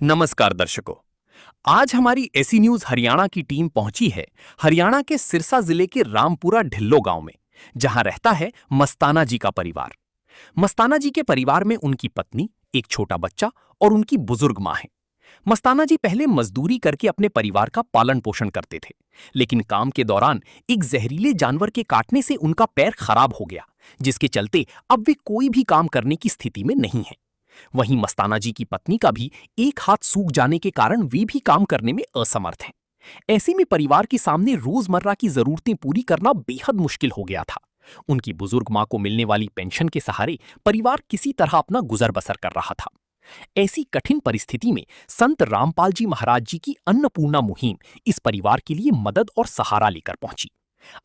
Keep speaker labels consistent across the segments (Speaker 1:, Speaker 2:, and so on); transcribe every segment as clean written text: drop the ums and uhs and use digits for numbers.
Speaker 1: नमस्कार दर्शकों। आज हमारी ऐसी न्यूज हरियाणा की टीम पहुंची है हरियाणा के सिरसा जिले के रामपुरा ढिल्लो गांव में, जहां रहता है मस्ताना जी का परिवार। मस्ताना जी के परिवार में उनकी पत्नी, एक छोटा बच्चा और उनकी बुजुर्ग मां है। मस्ताना जी पहले मजदूरी करके अपने परिवार का पालन पोषण करते थे, लेकिन काम के दौरान एक जहरीले जानवर के काटने से उनका पैर खराब हो गया, जिसके चलते अब वे कोई भी काम करने की स्थिति में नहीं है। वहीं मस्ताना जी की पत्नी का भी एक हाथ सूख जाने के कारण वे भी काम करने में असमर्थ हैं। ऐसे में परिवार के सामने रोजमर्रा की जरूरतें पूरी करना बेहद मुश्किल हो गया था। उनकी बुजुर्ग मां को मिलने वाली पेंशन के सहारे परिवार किसी तरह अपना गुजर बसर कर रहा था। ऐसी कठिन परिस्थिति में संत रामपाल जी महाराज जी की अन्नपूर्णा मुहिम इस परिवार के लिए मदद और सहारा लेकर पहुंची।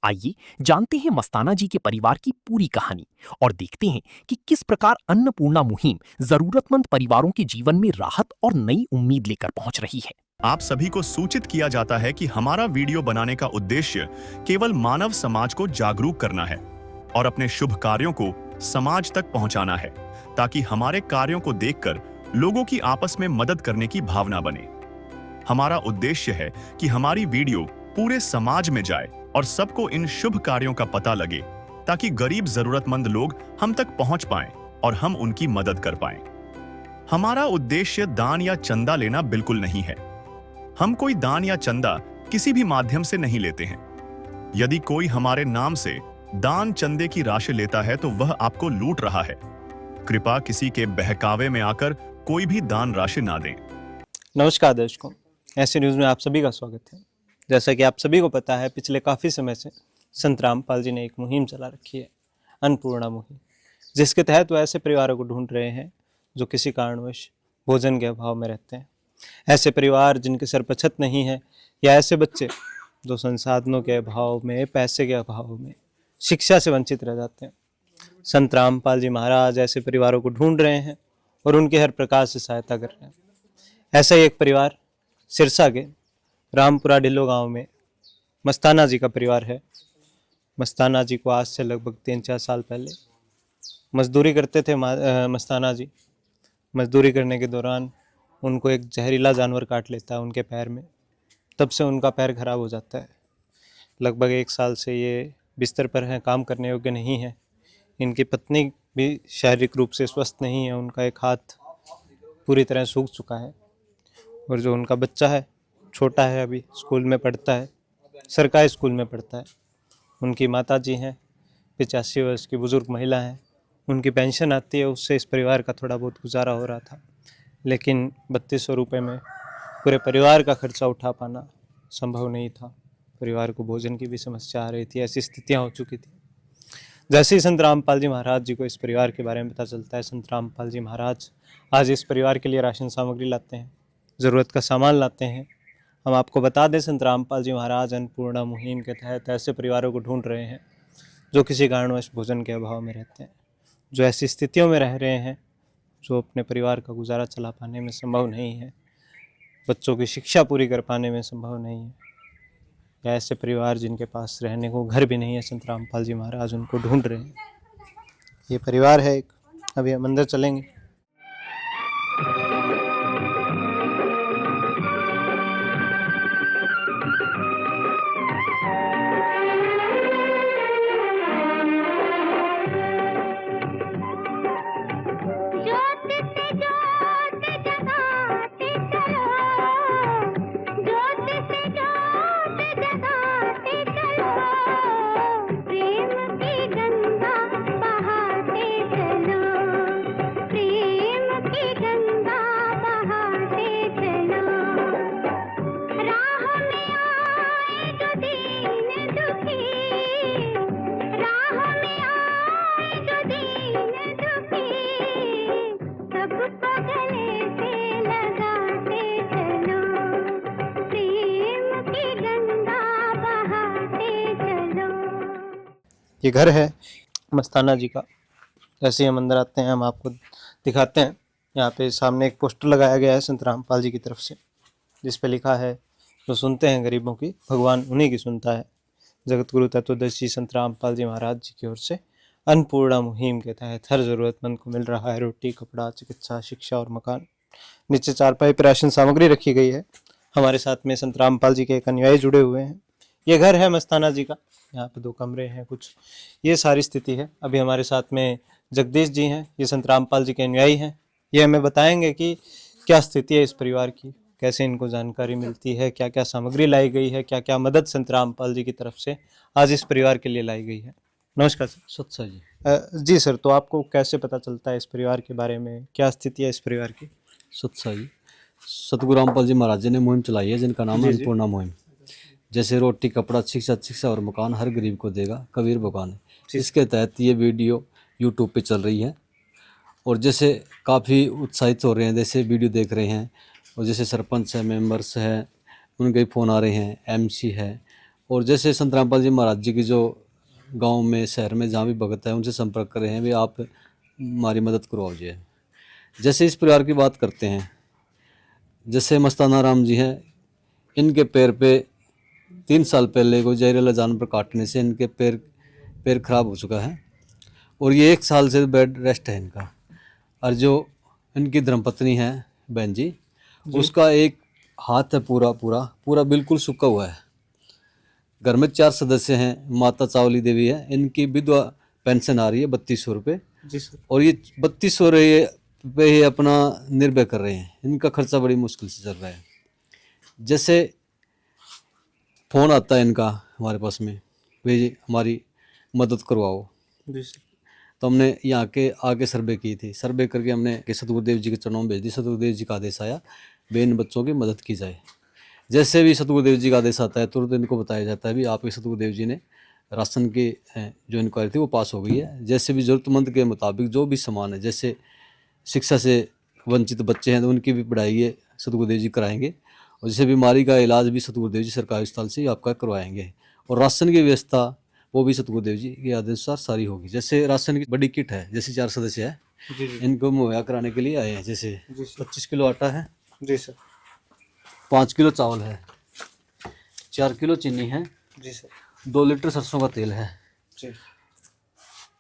Speaker 1: आइए जानते हैं मस्ताना जी के परिवार की पूरी कहानी और देखते हैं कि किस प्रकार अन्नपूर्णा मुहिम जरूरतमंद परिवारों के जीवन में राहत और नई उम्मीद लेकर पहुंच रही है।
Speaker 2: आप सभी को सूचित किया जाता है कि हमारा वीडियो बनाने का उद्देश्य केवल मानव समाज को जागरूक करना है और अपने शुभ कार्यों को समाज तक पहुंचाना है, ताकि हमारे कार्यों को देखकर लोगों की आपस में मदद करने की भावना बने। हमारा उद्देश्य है कि हमारी वीडियो पूरे समाज में जाए और सबको इन शुभ कार्यों का पता लगे, ताकि गरीब जरूरतमंद लोग हम तक पहुंच पाएं और हम उनकी मदद कर पाएं। हमारा उद्देश्य दान या चंदा लेना बिल्कुल नहीं है। हम कोई दान या चंदा किसी भी माध्यम से नहीं लेते हैं। यदि कोई हमारे नाम से दान चंदे की राशि लेता है तो वह आपको लूट रहा है। कृपया किसी के बहकावे में आकर कोई भी दान राशि ना दें।
Speaker 3: नमस्कार दर्शकों, ऐसे न्यूज़ में आप सभी का स्वागत है। जैसा कि आप सभी को पता है, पिछले काफ़ी समय से संत रामपाल जी ने एक मुहिम चला रखी है, अन्नपूर्णा मुहिम, जिसके तहत वो ऐसे परिवारों को ढूंढ रहे हैं जो किसी कारणवश भोजन के अभाव में रहते हैं। ऐसे परिवार जिनके सर पर छत नहीं है, या ऐसे बच्चे जो संसाधनों के अभाव में, पैसे के अभाव में, शिक्षा से वंचित रह जाते हैं। संत रामपाल जी महाराज ऐसे परिवारों को ढूंढ रहे हैं और उनके हर प्रकार से सहायता कर रहे हैं। ऐसा ही एक परिवार सिरसा के रामपुरा ढिल्लो गांव में मस्ताना जी का परिवार है। मस्ताना जी को आज से लगभग 3-4 साल पहले मजदूरी करते थे मस्ताना जी। मजदूरी करने के दौरान उनको एक जहरीला जानवर काट लेता है उनके पैर में। तब से उनका पैर खराब हो जाता है। लगभग 1 साल से ये बिस्तर पर हैं, काम करने योग्य नहीं है। इनकी पत्नी भी शारीरिक रूप से स्वस्थ नहीं है, उनका एक हाथ पूरी तरह सूख चुका है। और जो उनका बच्चा है, छोटा है, अभी स्कूल में पढ़ता है, सरकारी स्कूल में पढ़ता है। उनकी माता जी हैं, 85 वर्ष की बुज़ुर्ग महिला हैं। उनकी पेंशन आती है, उससे इस परिवार का थोड़ा बहुत गुजारा हो रहा था, लेकिन 3200 रुपये में पूरे परिवार का खर्चा उठा पाना संभव नहीं था। परिवार को भोजन की भी समस्या आ रही थी, ऐसी स्थितियाँ हो चुकी थी। जैसे ही संत रामपाल जी महाराज जी को इस परिवार के बारे में पता चलता है, संत रामपाल जी महाराज आज इस परिवार के लिए राशन सामग्री लाते हैं, ज़रूरत का सामान लाते हैं। हम आपको बता दें, संत रामपाल जी महाराज अन्नपूर्णा मुहिम के तहत ऐसे परिवारों को ढूंढ रहे हैं जो किसी कारणवश भोजन के अभाव में रहते हैं, जो ऐसी स्थितियों में रह रहे हैं जो अपने परिवार का गुजारा चला पाने में संभव नहीं है, बच्चों की शिक्षा पूरी कर पाने में संभव नहीं है, या ऐसे परिवार जिनके पास रहने को घर भी नहीं है। संत रामपाल जी महाराज उनको ढूंढ रहे हैं। ये परिवार है एक। अभी हम अंदर चलेंगे। ये घर है मस्ताना जी का। जैसे ही हम अंदर आते हैं, हम आपको दिखाते हैं। यहाँ पे सामने एक पोस्टर लगाया गया है संत रामपाल जी की तरफ से, जिस पे लिखा है, जो सुनते हैं गरीबों की, भगवान उन्हीं की सुनता है। जगत गुरु तत्वदर्शी संत रामपाल जी महाराज जी की ओर से अन्नपूर्णा मुहिम के तहत हर ज़रूरतमंद को मिल रहा है रोटी, कपड़ा, चिकित्सा, शिक्षा और मकान। नीचे चारपाई पर राशन सामग्री रखी गई है। हमारे साथ में संत रामपाल जी के एक अनुयायी जुड़े हुए हैं। ये घर है मस्ताना जी का, यहाँ पे 2 कमरे हैं कुछ, ये सारी स्थिति है। अभी हमारे साथ में जगदीश जी हैं, ये संत रामपाल जी के अनुयायी हैं। ये हमें बताएंगे कि क्या स्थिति है इस परिवार की, कैसे इनको जानकारी मिलती है, क्या क्या सामग्री लाई गई है, क्या क्या मदद संत रामपाल जी की तरफ से आज इस परिवार के लिए लाई गई है। नमस्कार सर।
Speaker 4: सत्सा जी।
Speaker 3: जी सर, तो आपको कैसे पता चलता है इस परिवार के बारे में, क्या स्थिति है इस परिवार की?
Speaker 4: सत्सा जी, सतगुरु रामपाल जी महाराज जी ने मुहिम चलाई है जिनका नाम है अन्नपूर्णा मुहिम। जैसे रोटी, कपड़ा, शिक्षा और मकान हर गरीब को देगा, कबीर भगवान है। इसके तहत ये वीडियो यूट्यूब पे चल रही है और जैसे काफ़ी उत्साहित हो रहे हैं, जैसे वीडियो देख रहे हैं। और जैसे सरपंच है, मेंबर्स है, उनके फ़ोन आ रहे हैं, एमसी है। और जैसे संत रामपाल जी महाराज जी की जो गांव में, शहर में जहाँ भी भगत है, उनसे संपर्क कर रहे हैं, वे आप हमारी मदद करवाओ जी। जैसे इस परिवार की बात करते हैं, जैसे मस्ताना राम जी हैं, इनके पैर पे 3 साल पहले कोई जहरीला जानवर काटने से इनके पैर खराब हो चुका है और ये 1 साल से बेड रेस्ट है इनका। और जो इनकी धर्मपत्नी है बहन जी, उसका एक हाथ है पूरा बिल्कुल सूखा हुआ है। घर में 4 सदस्य हैं। माता चावली देवी है, इनकी विधवा पेंशन आ रही है 3200 रुपये
Speaker 3: जी सर।
Speaker 4: और ये 3200 पे ही अपना निर्भर कर रहे हैं। इनका खर्चा बड़ी मुश्किल से चल रहा है। जैसे फ़ोन आता है इनका हमारे पास में, वे हमारी मदद करवाओ।
Speaker 3: जी सर।
Speaker 4: तो हमने यहाँ के आगे सर्वे की थी। सर्वे करके हमने सतगुरुदेव जी के चरणों में भेज दी। सतगुरुदेव जी का आदेश आया, वे इन बच्चों की मदद की जाए। जैसे भी सतगुरुदेव जी का आदेश आता है, तुरंत इनको बताया जाता है भी आपके सतगुरुदेव जी ने राशन की जो इंक्वायरी थी वो पास हो गई है। जैसे भी ज़रूरतमंद के मुताबिक जो भी सामान है, जैसे शिक्षा से वंचित बच्चे हैं तो उनकी भी पढ़ाई ये सतगुरुदेव जी कराएंगे। और जैसे बीमारी का इलाज भी सतगुरुदेव जी सरकारी अस्पताल से ही आपका करवाएंगे। और राशन की व्यवस्था वो भी सतगुरुदेव जी के आदेशानुसार सारी होगी। जैसे राशन की बड़ी किट है, जैसे 4 सदस्य है,
Speaker 3: जी जी
Speaker 4: इनको मुहैया कराने के लिए आए हैं। जैसे
Speaker 3: जी सर।
Speaker 4: 25 किलो आटा है,
Speaker 3: जी सर।
Speaker 4: 5 किलो चावल है, 4 किलो चीनी है,
Speaker 3: जी सर।
Speaker 4: 2 लीटर सरसों का तेल है
Speaker 3: जी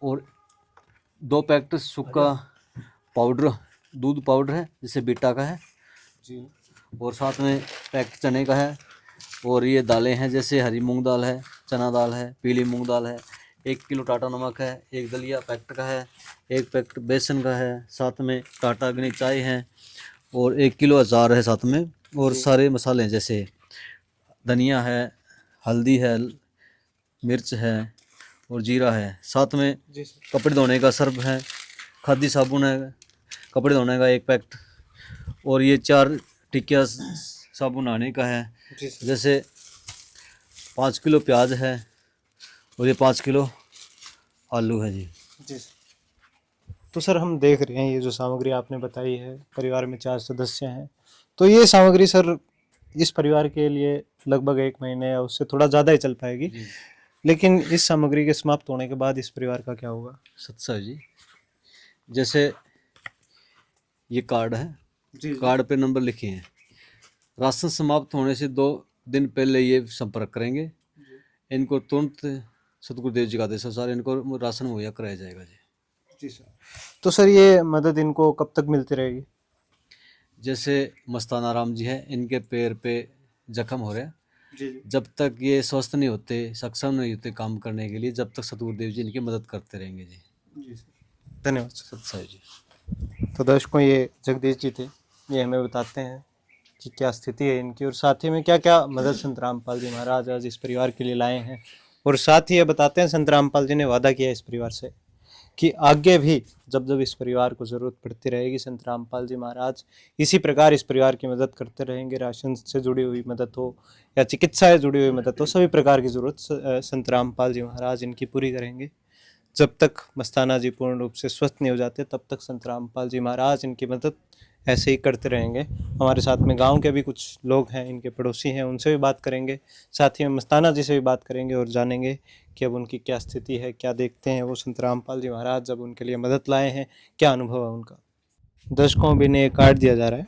Speaker 4: और 2 पैकेट सूखा पाउडर, दूध पाउडर है जैसे बीटा का है।
Speaker 3: जी
Speaker 4: और साथ में पैकेट चने का है। और ये दालें हैं, जैसे हरी मूंग दाल है, चना दाल है, पीली मूंग दाल है, 1 किलो टाटा नमक है, 1 दलिया पैकेट का है, 1 पैकेट बेसन का है, साथ में टाटा अग्नि चाय है और 1 किलो अचार है साथ में। और सारे मसाले हैं, जैसे धनिया है, हल्दी है, मिर्च है और जीरा है। साथ में
Speaker 3: जी सर।
Speaker 4: कपड़े धोने का सर्फ है, खादी साबुन है, कपड़े धोने का 1 पैकेट और ये 4 टिकिया साबुन नहाने का है।
Speaker 3: जी सर।
Speaker 4: जैसे 5 किलो प्याज है और ये 5 किलो आलू है जी।
Speaker 3: जी सर। तो सर हम देख रहे हैं ये जो सामग्री आपने बताई है, परिवार में 4 सदस्य हैं, तो ये सामग्री सर इस परिवार के लिए लगभग 1 महीने या उससे थोड़ा ज़्यादा ही चल पाएगी। लेकिन इस सामग्री के समाप्त होने के बाद इस परिवार का क्या होगा?
Speaker 4: सत्सा जी, जैसे ये कार्ड है,
Speaker 3: जी
Speaker 4: कार्ड पे नंबर लिखे हैं। राशन समाप्त होने से 2 दिन पहले ये संपर्क करेंगे। इनको तुरंत सतगुरुदेव जी का आदेश अनुसार इनको राशन मुहैया कराया जाएगा जी।
Speaker 3: जी सर। तो सर ये मदद इनको कब तक मिलती रहेगी?
Speaker 4: जैसे मस्ताना राम जी हैं, इनके पैर पे जख्म हो रहे हैं,
Speaker 3: जी
Speaker 4: जब तक ये स्वस्थ नहीं होते, सक्षम नहीं होते काम करने के लिए, जब तक सतगुरुदेव जी इनकी मदद करते रहेंगे जी।
Speaker 3: जी सर। धन्यवाद सर।
Speaker 4: सत्सा जी।
Speaker 3: तो दर्शकों, ये जगदीश जी थे, ये हमें बताते हैं कि क्या स्थिति है इनकी और साथ ही में क्या क्या मदद संत रामपाल जी महाराज आज इस परिवार के लिए लाए हैं। और साथ ही ये बताते हैं संत रामपाल जी ने वादा किया इस परिवार से कि आगे भी जब जब इस परिवार को ज़रूरत पड़ती रहेगी, संत रामपाल जी महाराज इसी प्रकार इस परिवार की मदद करते रहेंगे। राशन से जुड़ी हुई मदद हो या चिकित्सा से जुड़ी हुई मदद हो, सभी प्रकार की ज़रूरत संत रामपाल जी महाराज इनकी पूरी करेंगे। जब तक मस्ताना जी पूर्ण रूप से स्वस्थ नहीं हो जाते, तब तक संत रामपाल जी महाराज इनकी मदद ऐसे ही करते रहेंगे। हमारे साथ में गांव के भी कुछ लोग हैं, इनके पड़ोसी हैं, उनसे भी बात करेंगे, साथ ही में मस्ताना जी से भी बात करेंगे और जानेंगे कि अब उनकी क्या स्थिति है, क्या देखते हैं वो संत रामपाल जी महाराज जब उनके लिए मदद लाए हैं, क्या अनुभव है उनका। दर्शकों, भी इन्हें एक कार्ड दिया जा रहा है,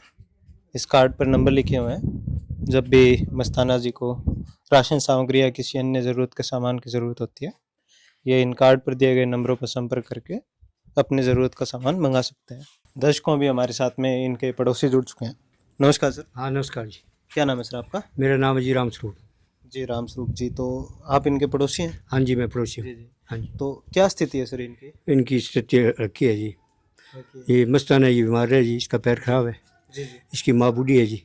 Speaker 3: इस कार्ड पर नंबर लिखे हुए हैं। जब भी मस्ताना जी को राशन सामग्री या किसी अन्य ज़रूरत के सामान की ज़रूरत होती है, ये इन कार्ड पर दिए गए नंबरों पर संपर्क करके अपनी ज़रूरत का सामान मंगा सकते हैं। दर्शकों भी हमारे साथ में इनके पड़ोसी जुड़ चुके हैं। नमस्कार सर,
Speaker 5: हाँ नमस्कार जी।
Speaker 3: क्या नाम है सर आपका?
Speaker 5: मेरा नाम है जी रामस्वरूप।
Speaker 3: जी रामस्वरूप जी, तो आप इनके पड़ोसी हैं?
Speaker 5: हाँ जी मैं पड़ोसी हूँ।
Speaker 3: जी।
Speaker 5: हाँ जी।
Speaker 3: तो क्या स्थिति है सर इनकी?
Speaker 5: इनकी स्थिति रखी है जी। ये मस्ताना ये बीमार है जी, इसका पैर खराब है।
Speaker 3: जी जी।
Speaker 5: इसकी माँ बूढ़ी है जी।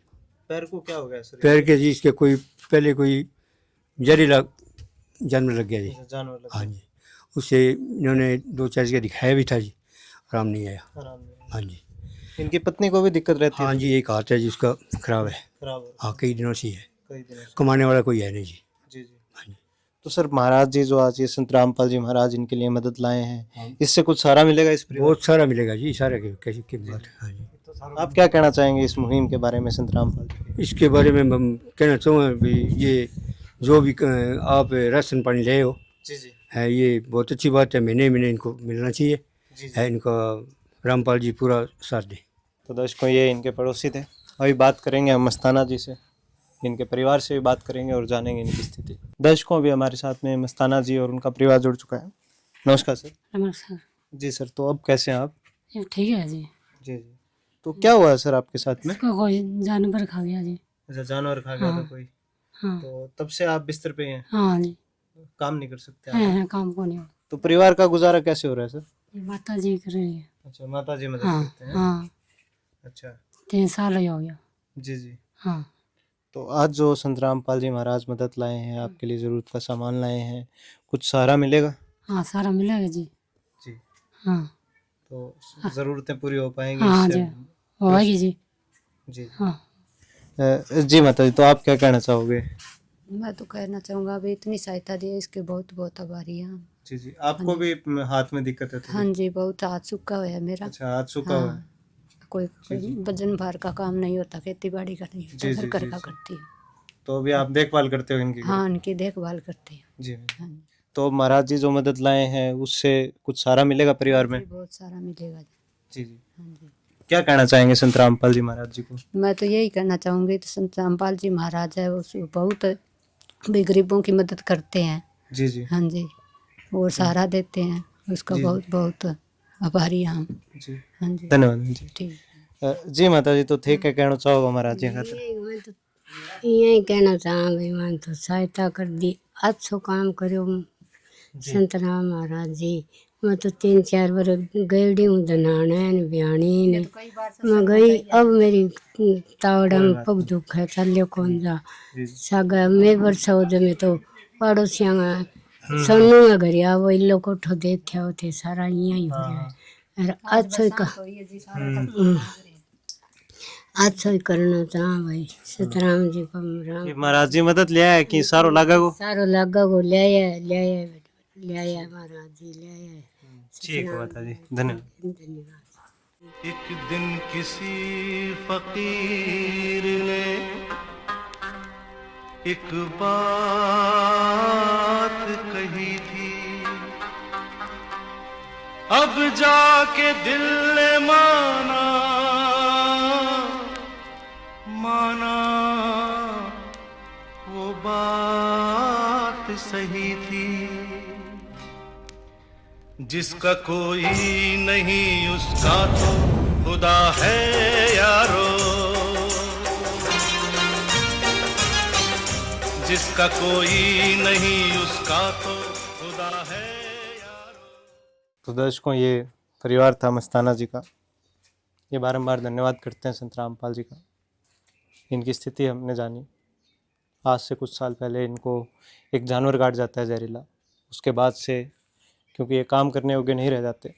Speaker 3: पैर को क्या हो गया सर?
Speaker 5: पैर के जी इसके कोई पहले कोई जहरीला जानवर लग गया जी।
Speaker 3: जानवर लग
Speaker 5: हाँ जी, उससे इन्होंने 2-4 जगह दिखाया भी था जी, आराम नहीं आया।
Speaker 3: आराम नहीं।
Speaker 5: हाँ जी।
Speaker 3: इनकी पत्नी को भी दिक्कत रहती है?
Speaker 5: हाँ जी, एक हाथ है जी उसका खराब है।
Speaker 3: खराब है
Speaker 5: हाँ कई दिनों से ही है,
Speaker 3: कई दिनों से।
Speaker 5: कमाने वाला कोई है नहीं जी।
Speaker 3: जी जी।
Speaker 5: हाँ जी।
Speaker 3: तो सर महाराज जी जो आज ये संत रामपाल जी महाराज इनके लिए मदद लाए हैं, इससे कुछ सहारा मिलेगा इस परिवार?
Speaker 5: बहुत सारा मिलेगा जी, सारा कैसी की बात है। हाँ जी।
Speaker 3: आप क्या कहना चाहेंगे इस मुहिम के बारे में संत रामपाल जी के?
Speaker 5: इसके बारे में हम कहना चाहूँगा भी ये जो भी आप राशन पानी ले हो
Speaker 3: जी जी।
Speaker 5: है, ये बहुत अच्छी बात है। महीने महीने इनको मिलना चाहिए
Speaker 3: जी
Speaker 5: है, इनका रामपाल जी पूरा साथ दें।
Speaker 3: तो दर्शकों ये इनके पड़ोसी थे। अभी बात करेंगे हम मस्ताना जी से, इनके परिवार से भी बात करेंगे और जानेंगे इनकी स्थिति। दर्शकों भी हमारे साथ में मस्ताना जी और उनका परिवार जुड़ चुका है। नमस्कार सर।
Speaker 6: नमस्कार
Speaker 3: जी सर, तो अब कैसे हैं आप?
Speaker 6: ये ठीक है जी।
Speaker 3: जी जी। तो क्या हुआ है सर आपके साथ में?
Speaker 6: इसको कोई जानवर खा गया जी।
Speaker 3: अच्छा, जानवर खा गया था
Speaker 6: हाँ।
Speaker 3: कोई?
Speaker 6: हाँ
Speaker 3: तो तब से आप बिस्तर पे हैं,
Speaker 6: हाँ जी।
Speaker 3: काम नहीं कर सकते
Speaker 6: है,
Speaker 3: आप?
Speaker 6: है काम को नहीं होता।
Speaker 3: तो परिवार का गुजारा कैसे हो रहा है सर?
Speaker 6: ये माता जी कर रही है।
Speaker 3: अच्छा, माता जी मदद
Speaker 6: हाँ
Speaker 3: करते हैं।
Speaker 6: हाँ,
Speaker 3: अच्छा।
Speaker 6: 3 साल ही हो गया।
Speaker 3: जी जी।
Speaker 6: हाँ
Speaker 3: तो आज जो संत रामपाल जी महाराज मदद लाए हैं, आपके लिए ज़रूरत का सामान लाए हैं, कुछ सहारा मिलेगा?
Speaker 6: हाँ सारा मिलेगा जी।
Speaker 3: जी।
Speaker 6: हाँ
Speaker 3: तो ज़रूरतें पूरी हो पाएंगी
Speaker 6: हाँ
Speaker 3: इससे?
Speaker 6: जी, होगी जी।
Speaker 3: जी।
Speaker 6: हाँ
Speaker 3: जी माता जी, तो आप क्या कहना चाहोगे?
Speaker 7: मैं तो कहना चाहूँगा अभी इतनी सहायता दी है, इसके बहुत बहुत आभारी हैं हम।
Speaker 3: जी जी। आपको भी हाथ में दिक्कत है थोड़ी?
Speaker 7: हाँ जी, बहुत हाथ सूखा हुआ है मेरा।
Speaker 3: अच्छा, हाथ सूखा हुआ है।
Speaker 7: हाँ, कोई वजन भार का काम नहीं होता, खेती बाड़ी का नहीं
Speaker 3: जी,
Speaker 7: होता,
Speaker 3: जी,
Speaker 7: घर
Speaker 3: जी,
Speaker 7: का
Speaker 3: जी।
Speaker 7: करती हूँ।
Speaker 3: तो अभी आप देखभाल करते हो इनकी?
Speaker 7: हाँ, उनकी देखभाल करती हूँ।
Speaker 3: जी।
Speaker 7: हाँ जी,
Speaker 3: तो महाराज जी जो मदद लाए हैं उससे कुछ सहारा मिलेगा परिवार में?
Speaker 7: जी, बहुत सारा मिलेगा जी।
Speaker 3: जी जी।
Speaker 7: हाँ जी,
Speaker 3: क्या कहना चाहेंगे संत रामपाल जी महाराज जी को?
Speaker 7: मैं तो यही कहना चाहूँगी, तो संत रामपाल जी महाराज है, वो बहुत भी गरीबों की मदद करते हैं।
Speaker 3: जी जी।
Speaker 7: हाँ जी, और सहारा देते हैं, उसका
Speaker 3: जी।
Speaker 7: बहुत बहुत आभारी हैं हम।
Speaker 3: जी।
Speaker 7: हाँ जी,
Speaker 3: धन्यवाद जी।
Speaker 7: ठीक।
Speaker 3: जी माता जी, तो थे क्या कहना चाहोगे महाराज जी खातिर?
Speaker 8: मैं तो यही कहना चाहा भाई, मैं तो सहायता कर दी, अच्छो काम करो संत राम महाराज जी। मैं तो 3-4 बार गईडी हूँ दनाने ब्याणी ने, मैं गई, अब मेरी तावड़ा में पग दुख है, चलियो कौन जा सागा मैं बरसाउद में तो पड़ोसिया में सोनू में घर आओ इन लोग को देखा होते सारा यही हो रहा है। और अच्छा ही करना चाह भाई सतराम जी को राम
Speaker 3: ये महाराज जी मदद ले आए कि सारो लागा को?
Speaker 8: सारो लागा को ले आया महाराज जी ले आया।
Speaker 3: ठीक है माता जी, धन्यवाद।
Speaker 8: धन्यवाद।
Speaker 9: एक दिन किसी फकीर ने एक बात कही थी, अब जाके दिल ने माना वो बात सही थी। जिसका कोई नहीं उसका तो खुदा है यारो, जिसका कोई नहीं उसका तो खुदा है यारो।
Speaker 3: तो दर्शकों ये परिवार था मस्ताना जी का। ये बारंबार धन्यवाद करते हैं संत रामपाल जी का। इनकी स्थिति हमने जानी। आज से कुछ साल पहले इनको एक जानवर काट जाता है जहरीला, उसके बाद से क्योंकि ये काम करने योग्य नहीं रह जाते,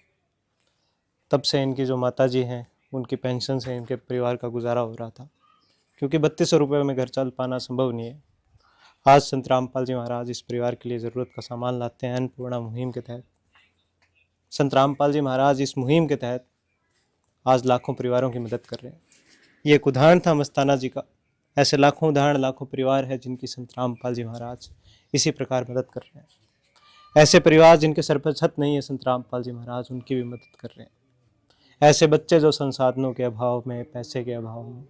Speaker 3: तब से इनकी जो माता जी हैं उनकी पेंशन से इनके परिवार का गुजारा हो रहा था, क्योंकि 3200 रुपये में घर चल पाना संभव नहीं है। आज संत रामपाल जी महाराज इस परिवार के लिए ज़रूरत का सामान लाते हैं अन्नपूर्णा मुहिम के तहत। संत रामपाल जी महाराज इस मुहिम के तहत आज लाखों परिवारों की मदद कर रहे हैं। ये एक उदाहरण था मस्ताना जी का। ऐसे लाखों उदाहरण, लाखों परिवार है जिनकी संत रामपाल जी महाराज इसी प्रकार मदद कर रहे हैं। ऐसे परिवार जिनके सर पर छत नहीं है, संत रामपाल जी महाराज उनकी भी मदद कर रहे हैं। ऐसे बच्चे जो संसाधनों के अभाव में, पैसे के अभाव में,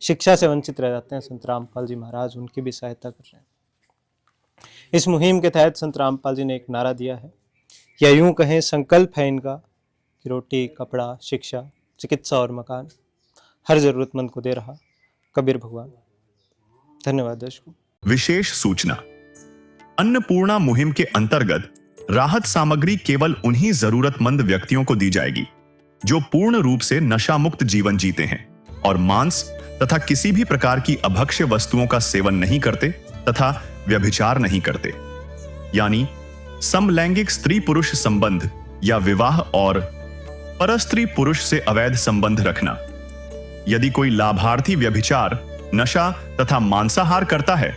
Speaker 3: शिक्षा से वंचित रह जाते हैं, संत रामपाल जी महाराज उनकी भी सहायता कर रहे हैं। इस मुहिम के तहत संत रामपाल जी ने एक नारा दिया है, या यूं कहें संकल्प है इनका कि रोटी, कपड़ा, शिक्षा चिकित्सा और मकान हर ज़रूरतमंद को दे रहा कबीर भगवान। धन्यवाद दर्शकों।
Speaker 2: विशेष सूचना, अन्नपूर्णा मुहिम के अंतर्गत राहत सामग्री केवल उन्हीं जरूरतमंद व्यक्तियों को दी जाएगी जो पूर्ण रूप से नशा मुक्त जीवन जीते हैं और मांस तथा किसी भी प्रकार की अभक्ष्य वस्तुओं का सेवन नहीं करते तथा व्यभिचार नहीं करते, यानी समलैंगिक स्त्री पुरुष संबंध या विवाह और परस्त्री पुरुष से अवैध संबंध रखना। यदि कोई लाभार्थी व्यभिचार, नशा तथा मांसाहार करता है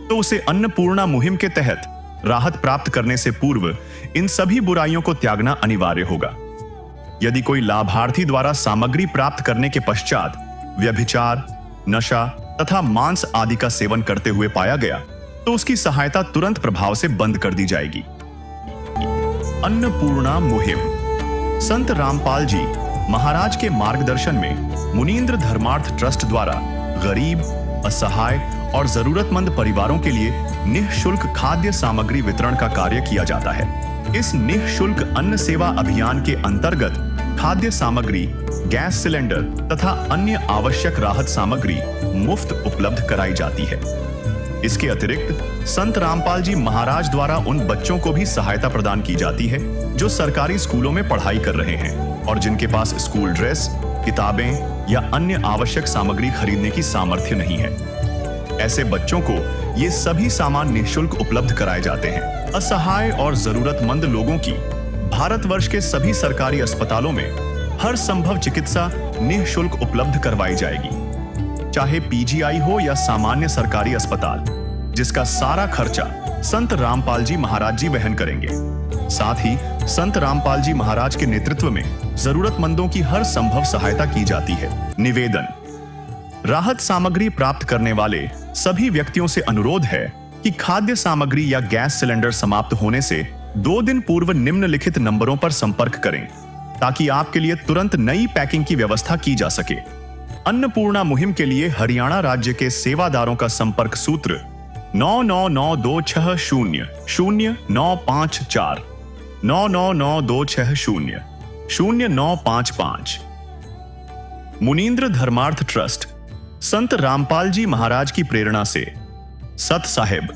Speaker 2: तो उसे अन्नपूर्णा मुहिम के तहत राहत प्राप्त करने से पूर्व इन सभी बुराइयों को त्यागना अनिवार्य होगा। यदि कोई लाभार्थी द्वारा सामग्री प्राप्त करने के पश्चात व्यभिचार, नशा तथा मांस आदि का सेवन करते हुए पाया गया तो उसकी सहायता तुरंत प्रभाव से बंद कर दी जाएगी। अन्नपूर्णा मुहिम संत रामपाल जी महाराज के मार्गदर्शन में मुनींद्र धर्मार्थ ट्रस्ट द्वारा गरीब, असहाय और जरूरतमंद परिवारों के लिए निःशुल्क खाद्य सामग्री वितरण का कार्य किया जाता है। इस निःशुल्क अन्न सेवा अभियान के अंतर्गत खाद्य सामग्री, गैस सिलेंडर तथा अन्य आवश्यक राहत सामग्री मुफ्त उपलब्ध कराई जाती है। इसके अतिरिक्त संत रामपाल जी महाराज द्वारा उन बच्चों को भी सहायता प्रदान की जाती है जो सरकारी स्कूलों में पढ़ाई कर रहे हैं और जिनके पास स्कूल ड्रेस, किताबें या अन्य आवश्यक सामग्री खरीदने की सामर्थ्य नहीं है। ऐसे बच्चों को ये सभी सामान निःशुल्क उपलब्ध कराए जाते हैं। असहाय और जरूरतमंद लोगों की भारतवर्ष के सभी सरकारी अस्पतालों में हर संभव चिकित्सा निःशुल्क उपलब्ध करवाई जाएगी, चाहे पीजीआई हो या सामान्य सरकारी अस्पताल, जिसका सारा खर्चा संत रामपाल जी महाराज जी वहन करेंगे। साथ ही संत रामपाल जी महाराज के नेतृत्व में जरूरतमंदों की हर संभव सहायता की जाती है। निवेदन, राहत सामग्री प्राप्त करने वाले सभी व्यक्तियों से अनुरोध है कि खाद्य सामग्री या गैस सिलेंडर समाप्त होने से 2 दिन पूर्व निम्नलिखित नंबरों पर संपर्क करें ताकि आपके लिए तुरंत नई पैकिंग की व्यवस्था की जा सके। अन्नपूर्णा मुहिम के लिए हरियाणा राज्य के सेवादारों का संपर्क सूत्र 9992600954 9992600955। मुनींद्र धर्मार्थ ट्रस्ट संत रामपाल जी महाराज की प्रेरणा से सत साहिब